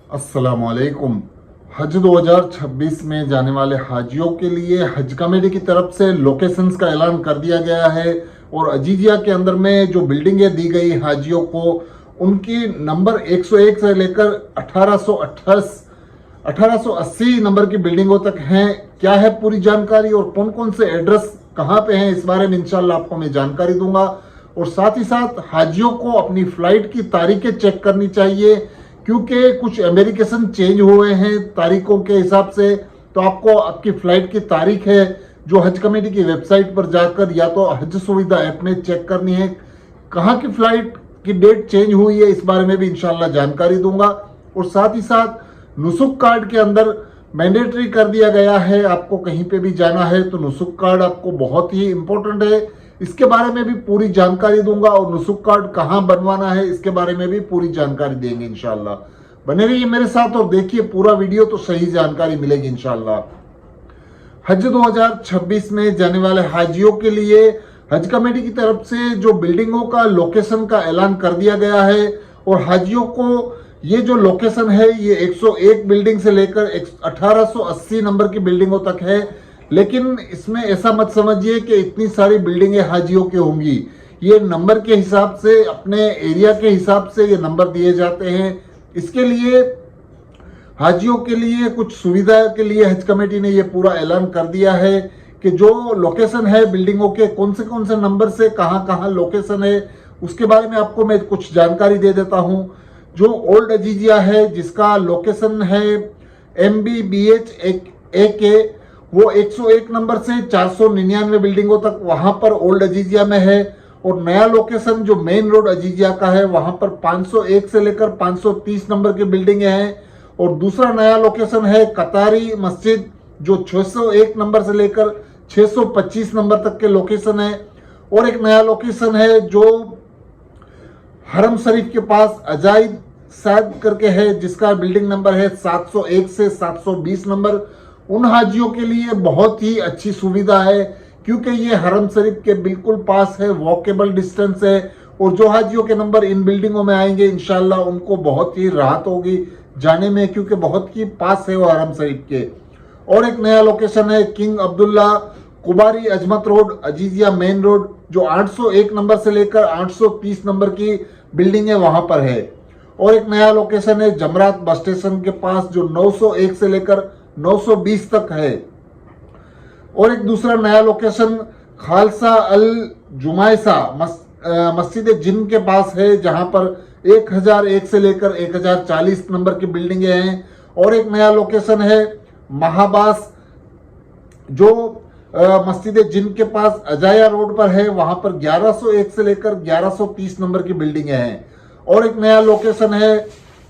अस्सलामुअलैकुम। हज 2026 में जाने वाले हाजियों के लिए हज कमेटी की तरफ से लोकेशंस का ऐलान कर दिया गया है और अजीजिया के अंदर में जो बिल्डिंगें दी गई हाजियों को उनकी नंबर 101 से लेकर 1880 नंबर की बिल्डिंगों तक हैं। क्या है पूरी जानकारी और कौन कौन से एड्रेस कहाँ पे हैं, इस बारे में इंशाल्लाह आपको मैं जानकारी दूंगा। और साथ ही साथ हाजियों को अपनी फ्लाइट की तारीखें चेक करनी चाहिए, क्योंकि कुछ अमेरिकेशन चेंज हुए हैं तारीखों के हिसाब से। तो आपको आपकी फ्लाइट की तारीख है जो हज कमेटी की वेबसाइट पर जाकर या तो हज सुविधा ऐप में चेक करनी है। कहाँ की फ्लाइट की डेट चेंज हुई है, इस बारे में भी इंशाल्लाह जानकारी दूंगा। और साथ ही साथ नुसुक कार्ड के अंदर मैंडेटरी कर दिया गया है, आपको कहीं पे भी जाना है तो नुसुक कार्ड आपको बहुत ही इंपॉर्टेंट है। इसके बारे में भी पूरी जानकारी दूंगा और नुसुक कार्ड कहाँ बनवाना है इसके बारे में भी पूरी जानकारी देंगे इंशाल्लाह। बने रहिए मेरे साथ और देखिए पूरा वीडियो, तो सही जानकारी मिलेगी इंशाल्लाह। हज 2026 में जाने वाले हाजियों के लिए हज कमेटी की तरफ से जो बिल्डिंगों का लोकेशन का ऐलान कर दिया गया है और हाजियों को ये जो लोकेशन है ये 101 बिल्डिंग से लेकर 1880 नंबर की बिल्डिंगों तक है। लेकिन इसमें ऐसा मत समझिए कि इतनी सारी बिल्डिंगें हाजियों की होंगी। ये नंबर के हिसाब से, अपने एरिया के हिसाब से ये नंबर दिए जाते हैं। इसके लिए हाजियों के लिए कुछ सुविधा के लिए हज कमेटी ने ये पूरा ऐलान कर दिया है कि जो लोकेशन है बिल्डिंगों के कौन से नंबर से कहाँ कहाँ लोकेशन है, उसके बारे में आपको मैं कुछ जानकारी दे देता हूँ। जो ओल्ड अजीजिया है जिसका लोकेशन है MBBH AK, वो 101 नंबर से 499 बिल्डिंगों तक वहां पर ओल्ड अजीजिया में है। और नया लोकेशन जो मेन रोड अजीजिया का है वहां पर 501 से लेकर 530 नंबर की बिल्डिंगें हैं। और दूसरा नया लोकेशन है कतारी मस्जिद जो 601 नंबर से लेकर 625 नंबर तक के लोकेशन है। और एक नया लोकेशन है जो हरम शरीफ के पास अजाइब साद करके है जिसका बिल्डिंग नंबर है 701 से 720 नंबर। उन हाजियों के लिए बहुत ही अच्छी सुविधा है क्योंकि ये हरम शरीफ के बिल्कुल पास है, वॉकेबल डिस्टेंस है। और जो हाजियों के नंबर इन बिल्डिंगों में आएंगे इंशाल्लाह उनको बहुत ही राहत होगी जाने में, क्योंकि बहुत ही पास है वो हरम शरीफ के। और एक नया लोकेशन है किंग अब्दुल्ला कुबारी अजमत रोड अजीजिया मेन रोड जो 801 नंबर से लेकर 830 नंबर की बिल्डिंग है वहां पर है। और एक नया लोकेशन है जमरात बस स्टेशन के पास जो 901 से लेकर 920 तक है। और एक दूसरा नया लोकेशन खालसा अल जुमायसा मस्जिद जिन के पास है जहां पर 1001 से लेकर 1040 नंबर की बिल्डिंगें हैं। और एक नया लोकेशन है महाबास जो मस्जिद जिन के पास अजाया रोड पर है, वहां पर 1101 से लेकर 1130 नंबर की बिल्डिंगें हैं। और एक नया लोकेशन है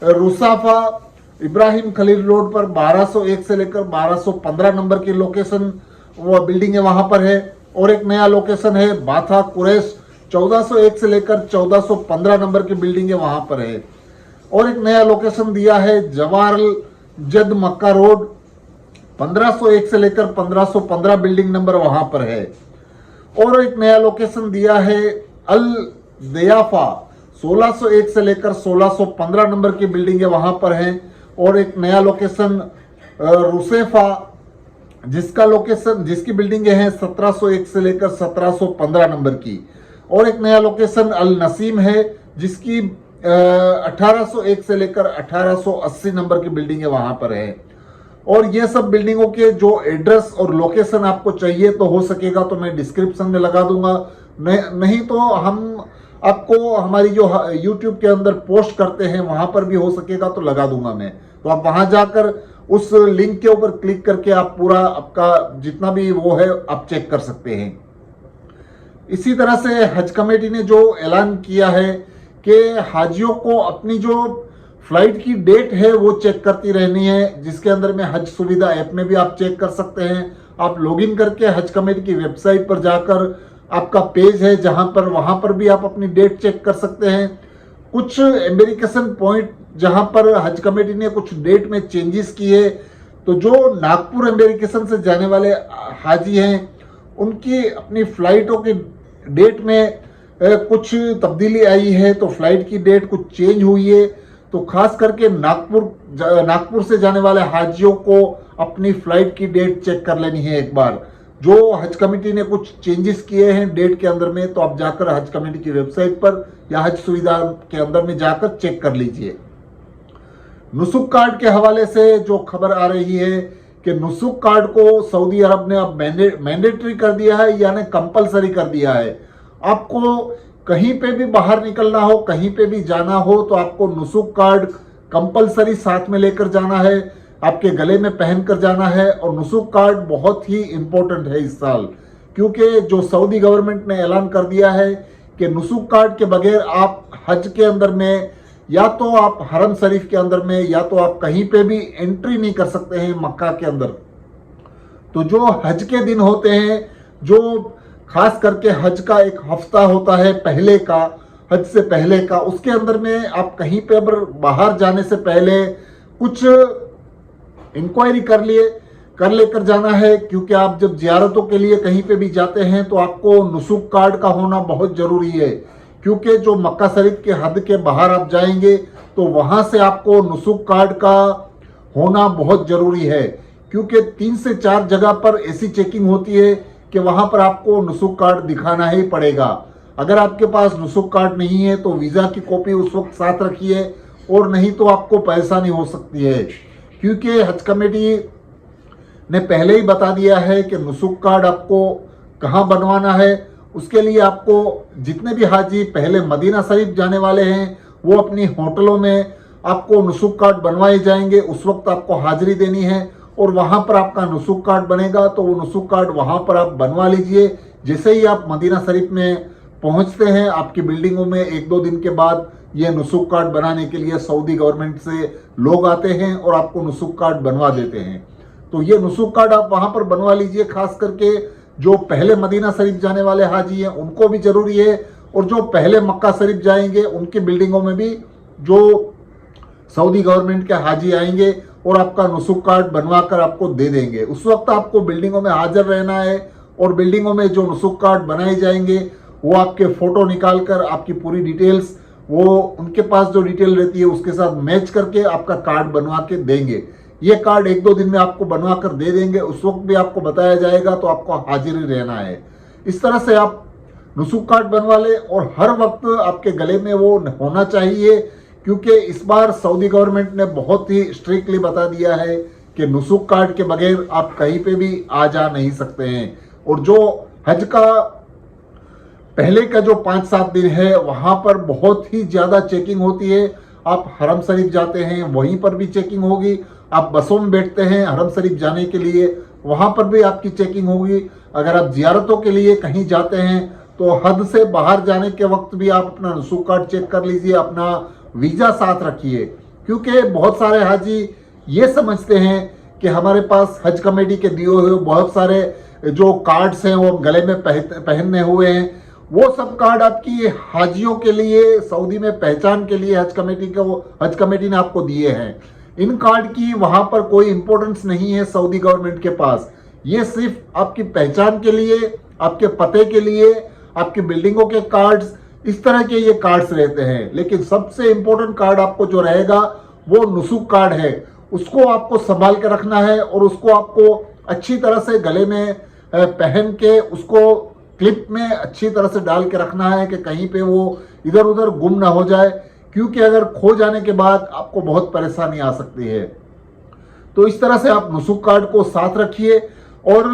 रुसाफा इब्राहिम खलील रोड पर 1201 से लेकर 1215 नंबर की लोकेशन वो बिल्डिंग है वहां पर है। और एक नया लोकेशन है बाथा कुरैश 1401 से लेकर 1415 नंबर की बिल्डिंग है वहां पर है। और एक नया लोकेशन दिया है जवाहर जद मक्का रोड 1501 से लेकर 1515 बिल्डिंग नंबर वहां पर है। और एक नया लोकेशन दिया है अल दयाफा 1601 से लेकर 1615 नंबर की बिल्डिंग है वहां पर है। और एक नया लोकेशन रुसेफा जिसकी बिल्डिंग है 1701 से लेकर 1715 नंबर की। और एक नया लोकेशन अल नसीम है जिसकी 1801 से लेकर 1880 नंबर की बिल्डिंग है वहां पर है। और ये सब बिल्डिंगों के जो एड्रेस और लोकेशन आपको चाहिए तो हो सकेगा तो मैं डिस्क्रिप्शन में लगा दूंगा, नहीं तो हम आपको हमारी जो YouTube के अंदर पोस्ट करते हैं वहां पर भी हो सकेगा तो लगा दूंगा मैं। तो आप वहां जाकर उस लिंक के ऊपर क्लिक करके आप पूरा आपका जितना भी वो है आप चेक कर सकते हैं। इसी तरह से हज कमेटी ने जो ऐलान किया है कि हाजियों को अपनी जो फ्लाइट की डेट है वो चेक करती रहनी है, जिसके अंदर में हज सुविधा ऐप में भी आप चेक कर सकते हैं। आप लॉगिन करके हज कमेटी की वेबसाइट पर जाकर आपका पेज है जहां पर वहां पर भी आप अपनी डेट चेक कर सकते हैं। कुछ एम्बेरिकेशन पॉइंट जहां पर हज कमेटी ने कुछ डेट में चेंजेस किए, तो जो नागपुर एम्बेरिकेशन से जाने वाले हाजी हैं उनकी अपनी फ्लाइटों की डेट में कुछ तब्दीली आई है, तो फ्लाइट की डेट कुछ चेंज हुई है। तो खास करके नागपुर से जाने वाले हाजियों को अपनी फ्लाइट की डेट चेक कर लेनी है एक बार। जो हज कमेटी ने कुछ चेंजेस किए हैं डेट के अंदर में, तो आप जाकर हज कमेटी की वेबसाइट पर या हज सुविधा के अंदर में जाकर चेक कर लीजिए। नुसुक कार्ड के हवाले से जो खबर आ रही है कि नुसुक कार्ड को सऊदी अरब ने अब मैंडेटरी कर दिया है, यानी कंपलसरी कर दिया है। आपको कहीं पे भी बाहर निकलना हो, कहीं पे भी जाना हो, तो आपको नुसुक कार्ड कंपलसरी साथ में लेकर जाना है, आपके गले में पहन कर जाना है। और नुसुक कार्ड बहुत ही इंपॉर्टेंट है इस साल, क्योंकि जो सऊदी गवर्नमेंट ने ऐलान कर दिया है कि नुसुक कार्ड के बगैर आप हज के अंदर में, या तो आप हरम शरीफ के अंदर में, या तो आप कहीं पे भी एंट्री नहीं कर सकते हैं मक्का के अंदर। तो जो हज के दिन होते हैं, जो खास करके हज का एक हफ्ता होता है पहले का, हज से पहले का, उसके अंदर में आप कहीं पे बाहर जाने से पहले कुछ इंक्वायरी कर लेकर जाना है, क्योंकि आप जब जियारतों के लिए कहीं पे भी जाते हैं तो आपको नुसुक कार्ड का होना बहुत जरूरी है। क्योंकि जो मक्का शरीफ के हद के बाहर आप जाएंगे तो वहां से आपको नुसुक कार्ड का होना बहुत जरूरी है, क्योंकि 3 से 4 जगह पर ऐसी चेकिंग होती है कि वहां पर आपको नुसुक कार्ड दिखाना ही पड़ेगा। अगर आपके पास नुसुक कार्ड नहीं है तो वीज़ा की कॉपी उस वक्त साथ रखिए, और नहीं तो आपको परेशानी हो सकती है। क्योंकि हज कमेटी ने पहले ही बता दिया है कि नुसुक कार्ड आपको कहाँ बनवाना है। उसके लिए आपको जितने भी हाजी पहले मदीना शरीफ जाने वाले हैं, वो अपनी होटलों में आपको नुसुक कार्ड बनवाए जाएंगे। उस वक्त आपको हाजिरी देनी है और वहां पर आपका नुसुक कार्ड बनेगा, तो वो नुसुक कार्ड वहां पर आप बनवा लीजिए। जैसे ही आप मदीना शरीफ में पहुंचते हैं, आपकी बिल्डिंगों में 1-2 दिन के बाद ये नुसुक कार्ड बनाने के लिए सऊदी गवर्नमेंट से लोग आते हैं और आपको नुसुक कार्ड बनवा देते हैं। तो ये नुसुक कार्ड आप वहां पर बनवा लीजिए। खास करके जो पहले मदीना शरीफ जाने वाले हाजी हैं उनको भी जरूरी है, और जो पहले मक्का शरीफ जाएंगे उनकी बिल्डिंगों में भी जो सऊदी गवर्नमेंट के हाजी आएंगे और आपका नुसुक कार्ड बनवा कर आपको दे देंगे। उस वक्त आपको बिल्डिंगों में हाजिर रहना है, और बिल्डिंगों में जो नुसुक कार्ड बनाए जाएंगे वो आपके फोटो निकाल कर आपकी पूरी डिटेल्स, वो उनके पास जो डिटेल रहती है उसके साथ मैच करके आपका कार्ड बनवा के देंगे। ये कार्ड 1-2 दिन में आपको बनवा कर दे देंगे। उस वक्त भी आपको बताया जाएगा, तो आपको हाजिर ही रहना है। इस तरह से आप नुसुक कार्ड बनवा ले, और हर वक्त आपके गले में वो होना चाहिए, क्योंकि इस बार सऊदी गवर्नमेंट ने बहुत ही स्ट्रिक्टली बता दिया है कि नुसुक कार्ड के बगैर आप कहीं पे भी आ जा नहीं सकते हैं। और जो हज का पहले का जो 5-7 दिन है वहां पर बहुत ही ज्यादा चेकिंग होती है। आप हरम शरीफ जाते हैं वहीं पर भी चेकिंग होगी, आप बसों में बैठते हैं हरम शरीफ जाने के लिए, वहां पर भी आपकी चेकिंग होगी। अगर आप जियारतों के लिए कहीं जाते हैं तो हद से बाहर जाने के वक्त भी आप अपना नुसुक कार्ड चेक कर लीजिए, अपना वीजा साथ रखिए। क्योंकि बहुत सारे हाजी ये समझते हैं कि हमारे पास हज कमेटी के दिए हुए बहुत सारे जो कार्ड्स हैं वो गले में पहनने हुए हैं, वो सब कार्ड आपकी हाजियों के लिए सऊदी में पहचान के लिए हज कमेटी ने आपको दिए हैं। इन कार्ड की वहां पर कोई इंपॉर्टेंस नहीं है सऊदी गवर्नमेंट के पास। ये सिर्फ आपकी पहचान के लिए, आपके पते के लिए, आपकी बिल्डिंगों के कार्ड्स, इस तरह के ये कार्ड्स रहते हैं। लेकिन सबसे इंपॉर्टेंट कार्ड आपको जो रहेगा वो नुसुक कार्ड है। उसको आपको संभाल के रखना है, और उसको आपको अच्छी तरह से गले में पहन के उसको क्लिप में अच्छी तरह से डाल के रखना है कि कहीं पे वो इधर उधर गुम ना हो जाए, क्योंकि अगर खो जाने के बाद आपको बहुत परेशानी आ सकती है। तो इस तरह से आप नुसुक कार्ड को साथ रखिए। और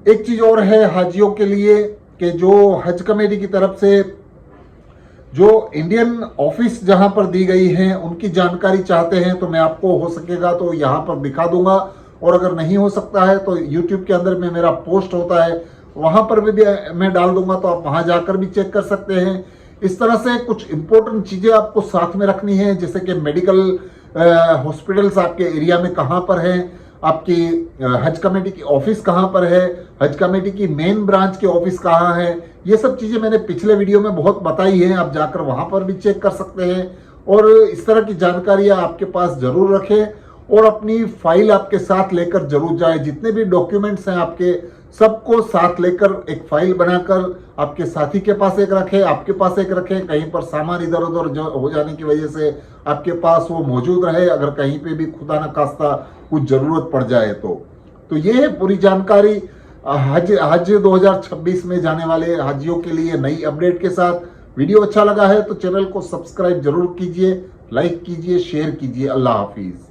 एक चीज और है हाजियों के लिए कि जो हज कमेटी की तरफ से जो इंडियन ऑफिस जहां पर दी गई है उनकी जानकारी चाहते हैं, तो मैं आपको हो सकेगा तो यहाँ पर दिखा दूंगा, और अगर नहीं हो सकता है तो यूट्यूब के अंदर में मेरा पोस्ट होता है वहां पर भी मैं डाल दूंगा, तो आप वहां जाकर भी चेक कर सकते हैं। इस तरह से कुछ इंपॉर्टेंट चीजें आपको साथ में रखनी है, जैसे कि मेडिकल हॉस्पिटल्स आपके एरिया में कहाँ पर है, आपकी हज कमेटी की ऑफिस कहाँ पर है, हज कमेटी की मेन ब्रांच के ऑफिस कहाँ है। ये सब चीजें मैंने पिछले वीडियो में बहुत बताई हैं, आप जाकर वहां पर भी चेक कर सकते हैं। और इस तरह की जानकारियां आपके पास जरूर रखें, और अपनी फाइल आपके साथ लेकर जरूर जाए। जितने भी डॉक्यूमेंट्स हैं आपके सबको साथ लेकर एक फाइल बनाकर आपके साथी के पास एक रखें, आपके पास एक रखें, कहीं पर सामान इधर उधर हो जाने की वजह से आपके पास वो मौजूद रहे, अगर कहीं पे भी खुदा न खास्ता कुछ जरूरत पड़ जाए तो ये है पूरी जानकारी हज 2026 में जाने वाले हाजियों के लिए नई अपडेट के साथ। वीडियो अच्छा लगा है तो चैनल को सब्सक्राइब जरूर कीजिए, लाइक कीजिए, शेयर कीजिए। अल्लाह हाफिज।